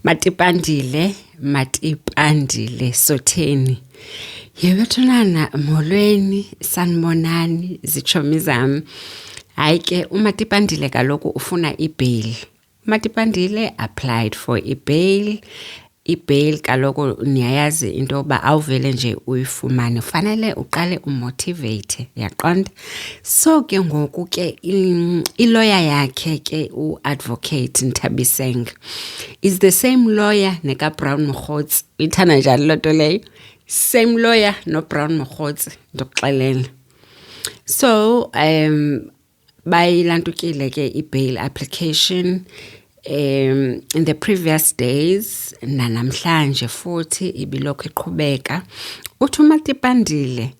Matipandile sotheni. Yebethunana molweni sanibonani zichomi zami. Hayi ke uMatipandile kaloku ufuna ibail. uMatipandile applied for ibail. Ibail kaloku niyayazi into yokuba awuvele nje uyifumane, fanele uqale umotivate, yaqonda. So ke ngoku ke ilawyer yakhe ke uadvocate Nthabiseng is the same lawyer neka Brown Mokgotsi. Ithana njani loo nto leyo? Same lawyer no Brown Mokgotsi, ndokuxelela. So bayilantukile ke i-bail application in the previous days nanamhlanje futhi ibilokhu iqhubeka. Uthi uMatipandile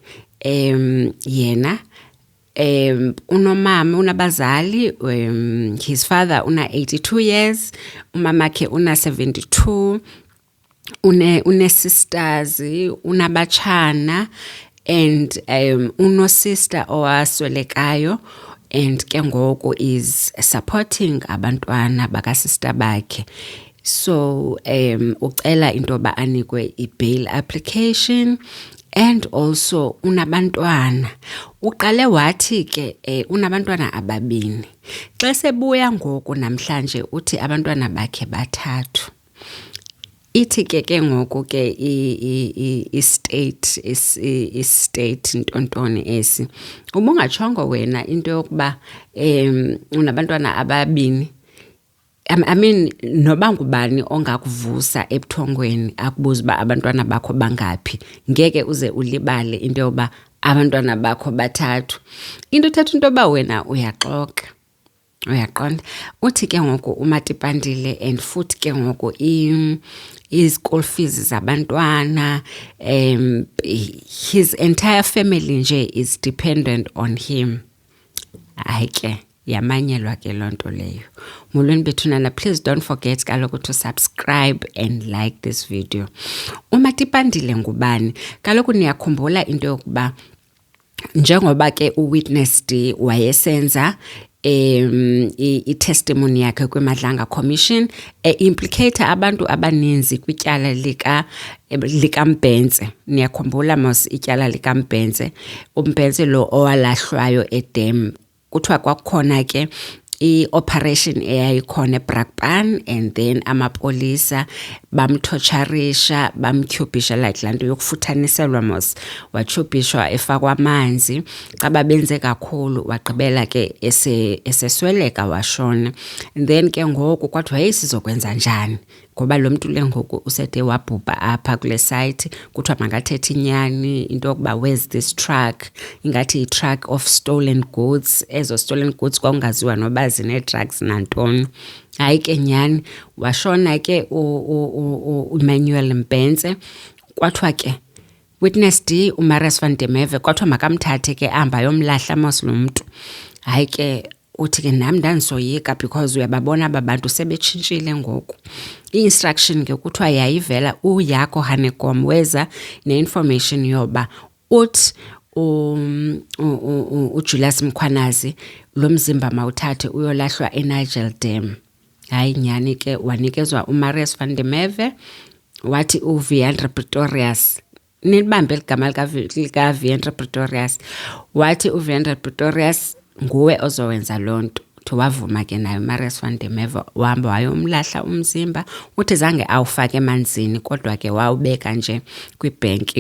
yena unomama unabazali, his father una 82 years, umamakhe una 72, une sisters, unabatshana, and uno sister owaswelekayo, and ke ngoku is supporting abantwana baka sister bakhe. So ucela into ba anikwe i-bail application, and also unabantwana. Uqale wathi ke unabantwana ababini. Xa sebuya ngoku namhlanje uthi abantwana bakhe bathathu. Ithi ke ngoku ke i-state ntontoni esi. Ubungachongo wena into yokuba unabantwana ababini. I mean noba ngubani ongakuvusa ebuthongweni akubuza uba abantwana bakho bangaphi, ngeke uze ulibale into yoba abantwana bakho bathathu. Into ethetha into yoba wena uyaxoka, uyaqonda. Uthi ke ngoku uMatipandile and futhi ke ngoku i-school fees zabantwana, his entire family nje is dependent on him. Hayi ke yamanyelwa ke loo nto leyo. Molweni bethunana, please don't forget kaloku to subscribe and like this video. uMatipandile ngubani? Kaloku niyakhumbula into yokuba njengoba ke uWitness D wayesenza i-testimony yakhe kwiMadlanga Commission implicate abantu abaninzi kwityala lika Mbhense. Niyakhumbula mos ityala lika Mbhense, uMbhense lo owalahlwayo eDam. Kuthiwa kwakukhona ke i-operation eyayikhona eBrakpan, and then amapolisa bamthotsharisha, bamtyhubhisha like lanto yokufuthaniselwa mos, watyhubhishwa efakwa amanzi. Xa babenze kakhulu wagqibela ke esesweleka washona. And then ke ngoku kwathiwa hey sizokwenza njani, ngoba lo mntu le ngoku usede wabhubha apha kule site. Kuthiwa makathethe inyani into yokuba where's this truck, ingathi i-truck of stolen goods. Ezo stolen goods kwakungaziwa noba zine-drugs nantoni. Hayi ke nyani washona ke uManuel Mbhense. Kwathiwa ke Witness D uMarius van der Merwe kwathiwa makamthathe ke ahamba yomlahla mos lo mntu. Hayi ke uthi ke nami ndandisoyika because uyababona aba bantu sebetshintshile ngoku. I-instruction ke kuthiwa yayivela uYako Hanekom weza ne-information yoba uthi uJulius Mkhwanazi lo mzimba mawuthathe uyolahlwa eNigel Dam. Hayi nyani ke wanikezwa uMarius van der Merwe, wathi uVeandre Pretorius. Nilibambe ligama lika Veandre Pretorius. Wathi uVeandre Pretorius nguwe ozowenza loo nto. Wavuma ke nayo Marius van der Merwe wahamba wayomlahla umzimba. Uthi zange awufake emanzini kodwa ke wawubeka nje kwibhenki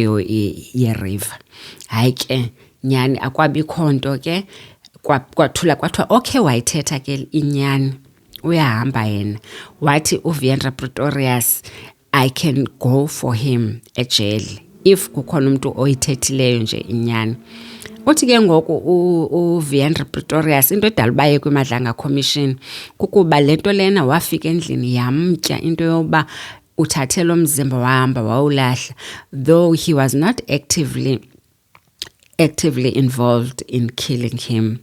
yeRiver. Hayi ke nyani akwabikho nto ke kwathula kwathiwa okay wayithetha ke inyani uyahamba yena. Wathi uVeandre Pretorius I can go for him ejele if kukhona umuntu oyithethileyo nje inyani. Uthi ke ngoku uVeandre Pretorius into edala baye kwiMadlanga Commission kukuba lento lena wafika endlini yamtya into yoba uthathe lo mzimba wahamba wawulahla, though he was not actively involved in killing him.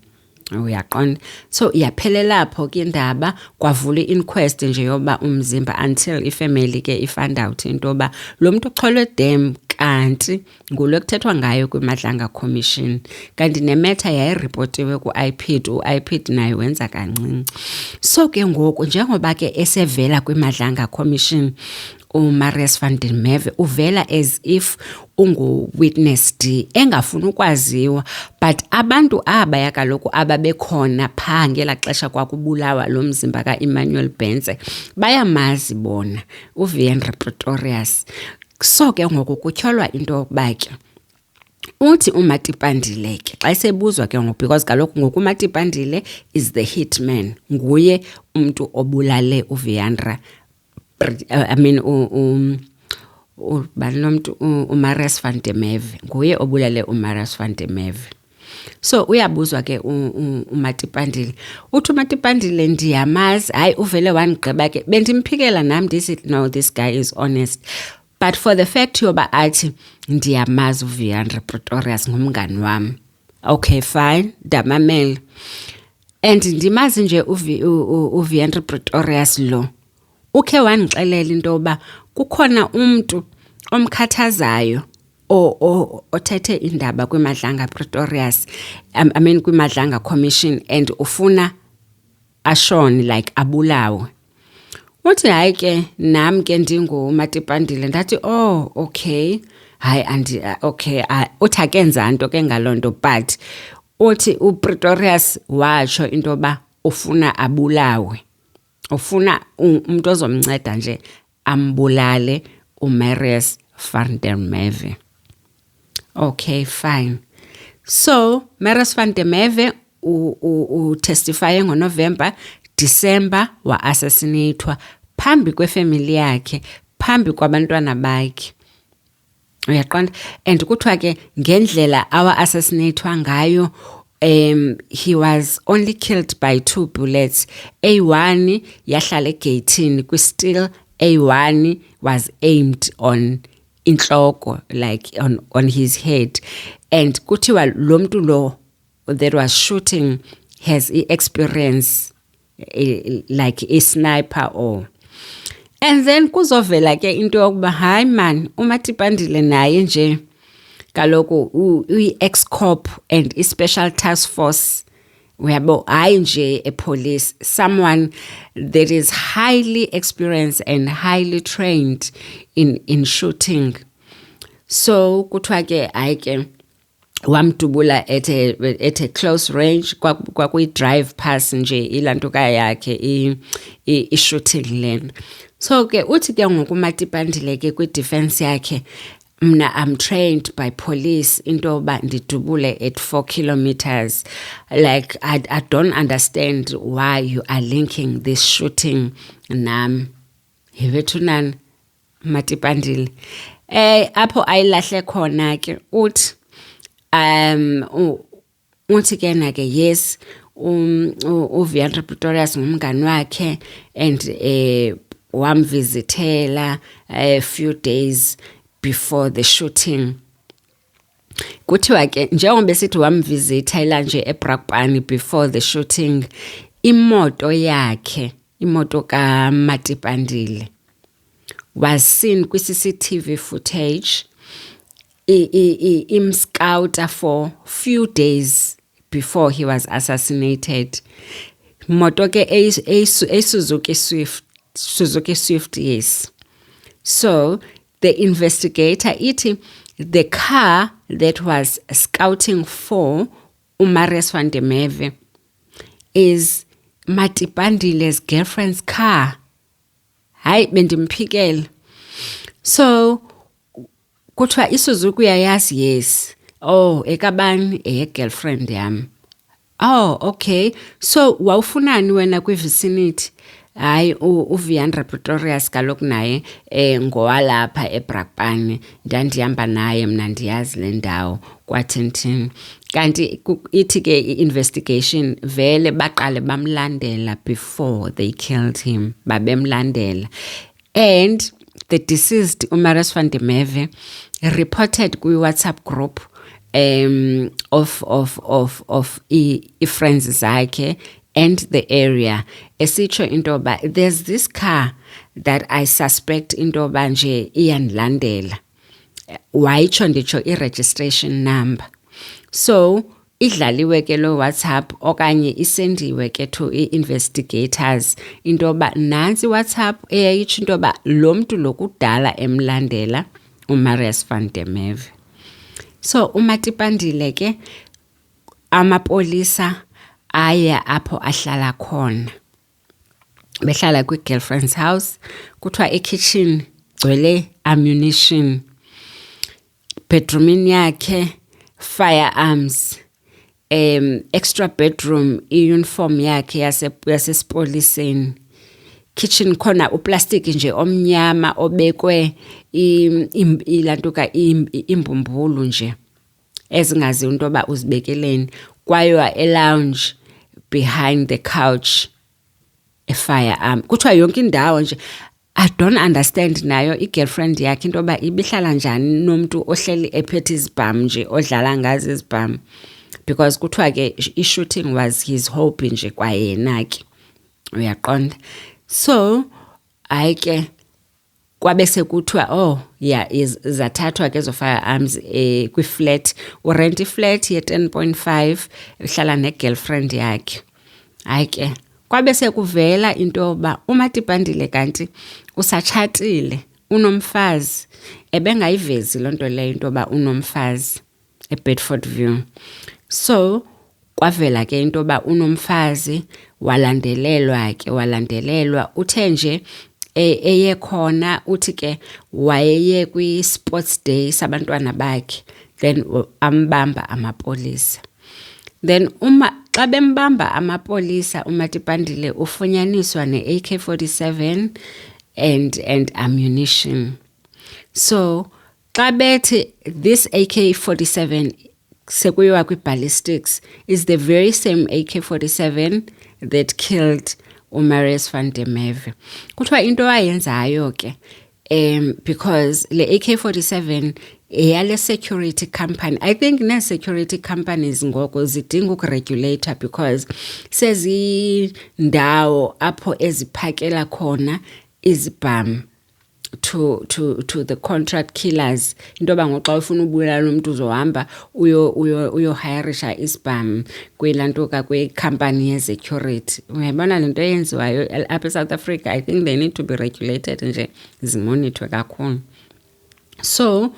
Uyaqonda. So yaphelela lapho ke indaba, kwavula i-inquest nje yoba umzimba until ifamily ke ifound out into yoba lo muntu oxholwe eDam kanti ngulo kuthethwa ngayo kwiMadlanga Commission. Kanti nemetha yayiripotiwe ku-IPID, u-IPID naye wenza kancinci. So ke ngoku njengoba ke esevela kwiMadlanga Commission uMarius van der Merwe uvela as if ungu-witness D engafuni ukwaziwa, but abantu abaya kaloku ababekhona phaa ngelaa xesha kwakubulawa lo mzimba ka-Emmanuel Bentse bayamazi bona uViandre Pretorius. So ke ngoku kutyholwa into yokuba ke uthi uMatipandile ke xa sebuzwa ke ngoku, because kaloku ngoku uMatipandile is the hitman, nguye umntu obulale uViandre uMarius van der Merwe, nguye obulale uMarius van der Merwe. So uyabuzwa ke uMatipandile, uthi uMatipandile ndiyamazi, hayi uvele wandigqiba ke, bendimphikela nam ndisithi no, this guy is honest, but for the fact yoba athi ndiyamazi uViandre Pretorius ngumngani wam, okay fine, ndamamela, and ndimazi nje uViandre Pretorius lo ukhe wandixelela into yoba kukhona umntu omkhathazayo othethe indaba kwiMadlanga Pretorius, kwiMadlanga Commission, and ufuna ashone like abulawe. Uthi hayi ke nam ke ndinguMatipandile ndathi oh okay, hayi okay, uthi akenza nto ke ngaloo nto, but uthi uPretorius watsho into yoba ufuna abulawe, ufuna umuntu ozomnceda nje ambulale uMarius van der Merwe. Okay fine. So Marius van der Merwe testify ngoNovember, December wa-assassinatewa phambi kwefamily yakhe, phambi kwabantwana bakhe. Uyaqonda? And kuthiwa ke ngendlela awa-assassinatewa ngayo, he was only killed by 2 bullets. A1 yahlala egeyithini kwi-steel, A1 was aimed on intloko, like on his head. And kuthiwa lo mntu lo that was shooting has experience like a sniper or. And then kuzovela ke into yokuba hayi man, uMatipandile naye nje kaloku uyi-ex-cop and i-special task force, uyabo, hayi nje a police, someone that is highly experienced and highly trained in shooting. So kuthiwa ke hayi ke wamdubula at a close range, kwakuyi-drive pass nje ilantuka yakhe i-shooting lane. So ke uthi ke ngoku uMatipandile ke kwi-defense yakhe, mna I'm trained by police into yoba ndidubule at 4 kilometers. Like I don't understand why you are linking this shooting nam. Yewethu nani Matipandile. Apho ayilahle khona ke uthi uthi ke na ke yes uViandre Pretorius ngumngani wakhe and wamvisitela a few days before the shooting. Kuthiwa ke njengoba besithi wamvisitela nje eBrakpan before the shooting, imoto yakhe, imoto kaMatipandile was seen kwi-CCTV footage imscouter for few days before he was assassinated. Moto ke a Suzuki Swift, yes. So the investigator, the car that was scouting for uMarius van der Merwe is Matipandile's girlfriend's car. Hayi bendimphikela. So kuthiwa iSuzuki uyayazi, yes. Oh, ekabani girlfriend yam. Oh, okay. So wawufunani wena kwi-vicinity? Hayi uViandre Pretorius kaloku naye ngowalapha eBrakpan, ndandihamba naye mna ndiyazi le ndawo kwathintini. Kanti ithi ke i-investigation vele baqale bamlandela before they killed him, babemlandela. And the deceased uMarius van der Merwe reported kwi-WhatsApp group of friends zakhe and the area, esitsho into yoba there's this car that I suspect into yoba nje iyandilandela, wayitsho nditsho i-registration number. So idlaliwe ke lo WhatsApp okanye isendiwe ke to i-investigators into yoba nantsi WhatsApp eyayitsho into yoba lo mntu lokudala emlandela uMarius van der Merwe. So uMatipandile ke amapolisa aya apho ahlala khona. Behlala kwi-girlfriend's house, kuthiwa ekitchen gcwele ammunition, bedroomini yakhe firearms, extra bedroom i-uniform yakhe yasesipoliseni, kitchen khona uplastic nje omnyama obekwe ilantuka imbumbulu nje ezingazi into yoba uzibekeleni, kwaye e-lounge behind the couch a firearm. Kuthiwa yonke indawo nje. I don't understand nayo i-girlfriend yakhe into yoba ibihlala njani nomntu ohleli ephethe izibham nje odlala ngazi izibham, because kuthiwa ke i-shooting was his hobby nje kwayena ke, uyaqonda. So hayi ke kwabe sekuthiwa zathathwa ke zo firearms kwi-flat, urent i-flat ye-10.5 ihlala ne-girlfriend yakhe. Hayi ke kwabe sekuvela into yoba uMatipandile kanti usatshatile, unomfazi, ebengayivezi loo nto leyo into yoba unomfazi eBedfordview. So kwavela ke into yoba unomfazi, walandelelwa uthe nje eye khona, uthi ke wayeye kwi-sports day sabantwana bakhe, then ambamba amapolisa. Then xa bembamba amapolisa uMatipandile ufunyaniswa ne-AK-47 and ammunition. So xa bethi this AK-47 sekuyiwa kwi-ballistics is the very same AK-47 that killed uMarius van der Merwe. Kuthiwa into ayenzayo ke because le AK-47 eyale security company, I think ne-security companies ngoko zidinga ukuregulator because sezindawo apho eziphakela khona izibham to the contract killers. Into yoba ngoxa ufuna ubulala umuntu uzohamba uyohirisha isibham kwilantuka kwi-company ye-security. Uyabona le nto eyenziwayo apha eSouth Africa, I think they need to be regulated nje, zimonithwe kakhulu. So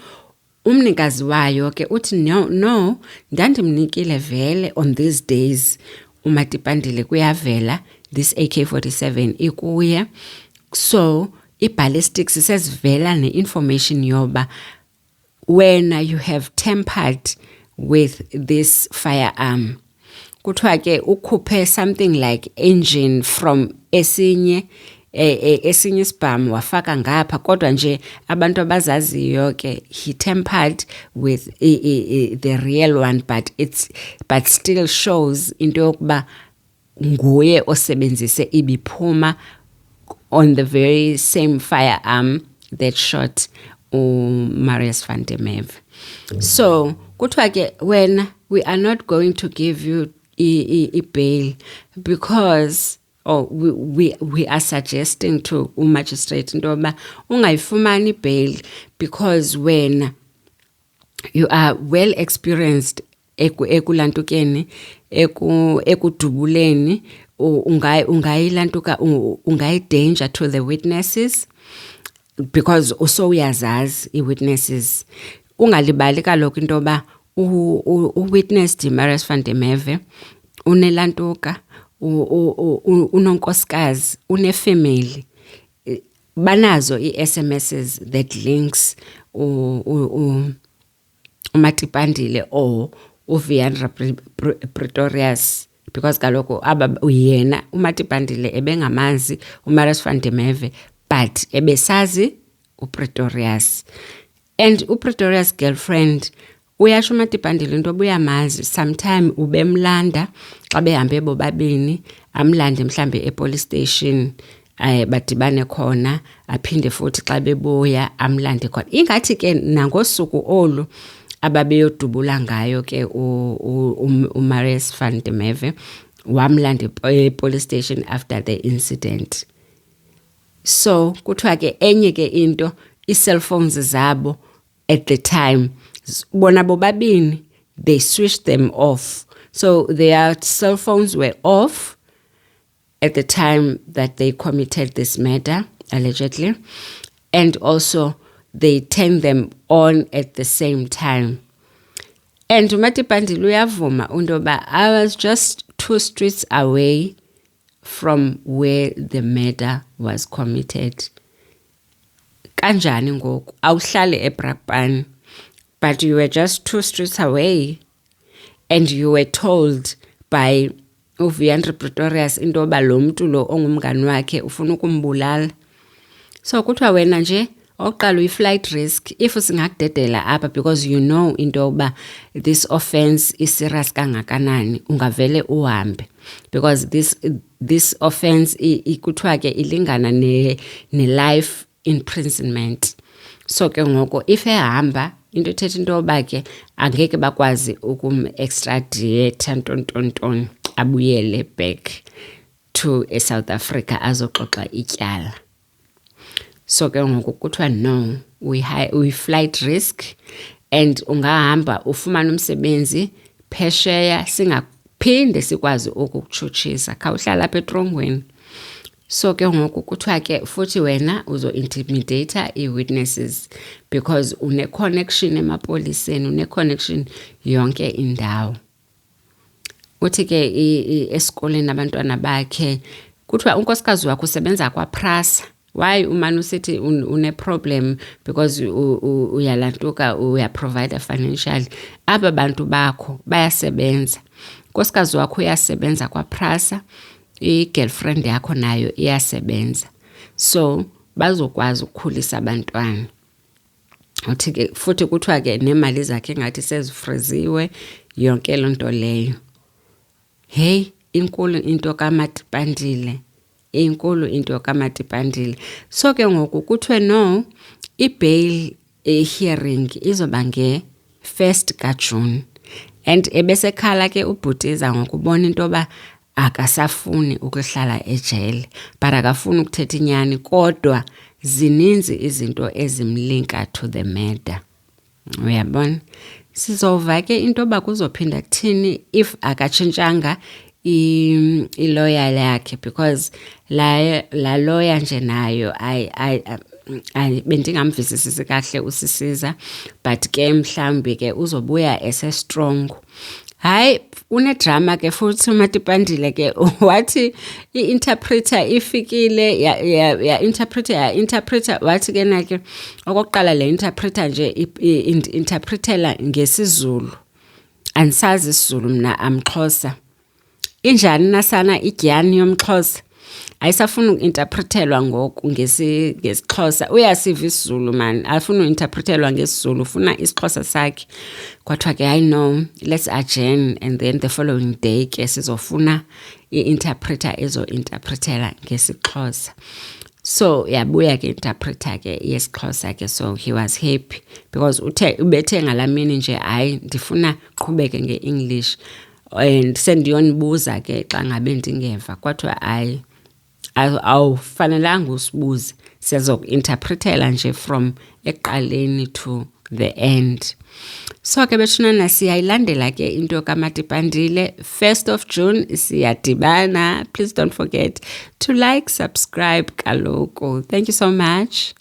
umnikazi wayo ke uthi no ndandimnikile vele on these days uMatipandile kuyavela this AK-47 ikuye. So i-ballistics sezivela ne-information yoba when you have tampered with this firearm, kuthiwa ke ukhuphe something like engine from esinye isibham wafaka ngapha, kodwa nje abantu abazaziyo ke he tampered with the real one, but still shows into yokuba nguye osebenzise ibiphuma on the very same firearm that shot Marius van der Merwe. So kuthiwa ke when we are not going to give you a bail because we are suggesting to magistrate into yoba ungayifumani bail because when you are well experienced ekulantukeni ekudubuleni ungayilantuka ungayi-danger to the witnesses because uyazazi i-witnesses. Ungalibali kaloku into yoba u-witnessed Marius van der Merwe unelantuka, unonkosikazi, unefamily, banazo i-SMSs that links uMatipandile or uViandra Pretorius, because kaloku yena uMatipandile ebengamazi uMarius van der Merwe but ebesazi uPretorius, and uPretorius girlfriend uyasho uMatipandile into obuyamazi sometime ubemlanda xa behambe bobabini, amlande mhlambe epolice station badibane khona, aphinde futhi xa bebuya amlande khona. Ingathi ke nangosuku olu ababeyodubula ngayo ke uMarius van der Merwe wamlanda epolice station after the incident. So kuthiwa ke enye ke into i-cell phones zabo at the time. Bona bobabini, they switched them off. So their cell phones were off at the time that they committed this murder, allegedly. And also, they turned them on at the same time. And uMatipandile uyavuma undoba, I was just 2 streets away from where the murder was committed. Kanjani ngoku? Awuhlali eBrakpan, but you were just 2 streets away, and you were told by uViandre Pretorius intoba lo mntu lo ongumngani wakhe ufuna ukumbulala. So kuthiwa wena nje oqala uyi-flight risk if singakudedela apha, because you know intoba this offense is serious kangakanani, ungavele uhambe, because this offense kuthiwa ke ilingana ne-life imprisonment. So ke ngoko if ehamba into ethetha intoba ke angeke bakwazi ukum-extradite ntontonton abuyele back to South Africa azoxoxa ityala. So ke ngoku kuthiwa no, we flight risk, and ungahamba ufumane umsebenzi phesheya singaphinde sikwazi ukukutshutshisa, khawuhlala apha etrongweni. So ke ngoku kuthiwa ke futhi wena uzo-intimidata ii-witnesses because une-connection emapoliseni, une-connection yonke indawo. Uthi ke esikoleni abantwana bakhe kuthiwa unkosikazi wakho usebenza kwaPrasa. Why umane usithi une-problem? Because uyalantuka, uyaprovide financially. Aba bantu bakho bayasebenza. Unkosikazi wakho uyasebenza kwaPrasa, i-girlfriend yakho nayo iyasebenza. So bazokwazi ukukhulisa abantwana. Uthi ke futhi kuthiwa ke nemali zakhe ngathi sezifriziwe, yonke loo nto leyo. Hey, inkulu into kaMatipandile. Inkulu into kaMatipandile. So ke ngoku kuthiwe no, i-bail hearing izoba nge-1st kaJune. And ebesekhala ke uBhutiza ngokubona intoba akasafuni ukuhlala ejele, but akafuni ukuthetha inyani, kodwa zininzi izinto ezimlinka to the murder. Uyabona? Sizova ke intoba kuzophinda kuthini if akatshintshanga i-lawyer yakhe, because la lawyer nje nayo bendingamvisisisi kahle usisiza, but ke mhlambi ke uzobuya ese-strong. Hayi, unedrama ke futhi uMatipandile ke wathi i-interpreter ifikile ya-interpreter wathi ke nake okokuqala le interpreter nje interpretela ngesiZulu, andisazi isiZulu mna amXhosa. Injani nasana igyani yomXhosa ayisafuna uku-interpretelwa ngoku ngesixhosa. Uyasiva isiZulu man, afuna uku-interpretelwa ngesiZulu, ufuna isixhosa sakhe. Kwathiwa ke I know, let's adjourn, and then the following day ke sizofuna i-interpreter ezo-interpretela ngesixhosa. So yabuya ke interpreter ke yesixhosa ke, so he was happy because ubethe ngalamini nje hayi ndifuna qhubeke nge-English, and sendiyonibuza ke xa ngabe ndingeva. Kwathiwa hayi awufanelanga usibuze, siyazoku-interpretela nje from ekuqaleni to the end. So ke bethunana siyayilandela ke into kaMatipandile. 1st of June siyadibana. Please don't forget to like, subscribe kaloku. Thank you so much.